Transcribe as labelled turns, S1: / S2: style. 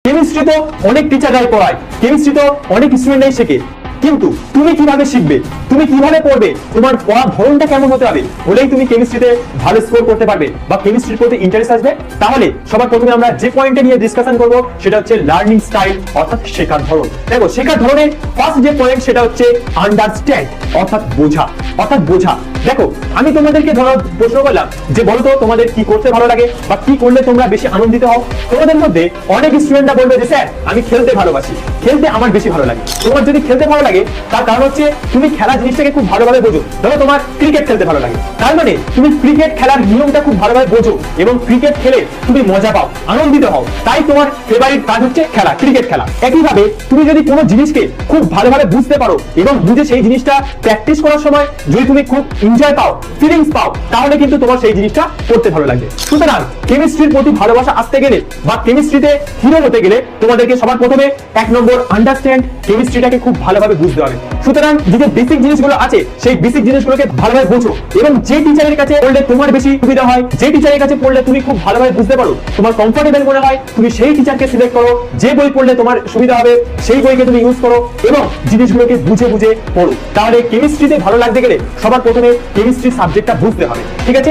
S1: Chemistry তো অনেক টিচাররাই পড়ায়, কেমিস্ট্রি তো অনেক স্টুডেন্টরাই শেখে, কিন্তু তুমি কিভাবে শিখবে, তুমি কিভাবে পড়বে, তোমার পড়ার ধরনটা কেমন হতে হবে, হলেই তুমি কেমিস্ট্রিতে ভালো স্কোর করতে পারবে বা কেমিস্ট্রির প্রতি ইন্টারেস্ট আসবে। তাহলে সবার প্রথমে আমরা যে পয়েন্টে নিয়ে ডিসকাশন করব সেটা হচ্ছে লার্নিং স্টাইল, অর্থাৎ শেখার ধরন। দেখো, শেখার ধরনের ফার্স্ট যে পয়েন্ট সেটা হচ্ছে আন্ডারস্ট্যান্ড, অর্থাৎ বোঝা। দেখো, আমি তোমাদেরকে ধরো প্রশ্ন করলাম যে বলো তো তোমাদের কি করতে ভালো লাগে বা কি করলে তোমরা বেশি আনন্দিত হও। তোমাদের মধ্যে অনেক স্টুডেন্টরা বলবে যে স্যার আমি খেলতে ভালোবাসি, খেলতে আমার বেশি ভালো লাগে। তোমার যদি খেলতে ভালো লাগে তার কারণ হচ্ছে তুমি খেলা জিনিসটাকে খুব ভালোভাবে বোঝো। ধরো তোমার ক্রিকেট খেলতে ভালো লাগে, তার মানে তুমি ক্রিকেট খেলার নিয়মটা খুব ভালোভাবে বোঝো এবং ক্রিকেট খেলে তুমি মজা পাও, আনন্দিত হও, তাই তোমার ফেভারিট কাজ হচ্ছে খেলা, ক্রিকেট খেলা। একইভাবে তুমি যদি কোনো জিনিসকে খুব ভালোভাবে বুঝতে পারো এবং বুঝে সেই জিনিসটা প্র্যাকটিস করার সময় যদি তুমি খুব এনজয় পাও, ফিলিংস পাও, তাহলে কিন্তু তোমার সেই জিনিসটা করতে ভালো লাগবে। সুতরাং কেমিস্ট্রির প্রতি ভালোবাসা আসতে গেলে বা কেমিস্ট্রিতে হিরো হতে গেলে তোমাদেরকে সবার প্রথমে 1 নম্বর আন্ডারস্ট্যান্ড, কেমিস্ট্রিটাকে খুব ভালোভাবে বুঝতে হবে। সুতরাং যে বেসিক জিনিসগুলো আছে সেই বেসিক জিনিসগুলোকে ভালোভাবে বোঝো এবং যে টিচারের কাছে পড়লে তোমার বেশি সুবিধা হয়, যে টিচারের কাছে পড়লে তুমি খুব ভালোভাবে বুঝতে পারো, তোমার কমফোর্টেবল মনে হয়, তুমি সেই টিচারকে সিলেক্ট করো। যে বই পড়লে তোমার সুবিধা হবে সেই বইকে তুমি ইউজ করো এবং জিনিসগুলোকে বুঝে বুঝে পড়ো। তাহলে কেমিস্ট্রিতে ভালো লাগতে গেলে সবার প্রথমে কেমিস্ট্রি সাবজেক্টটা বুঝতে হবে, ঠিক আছে।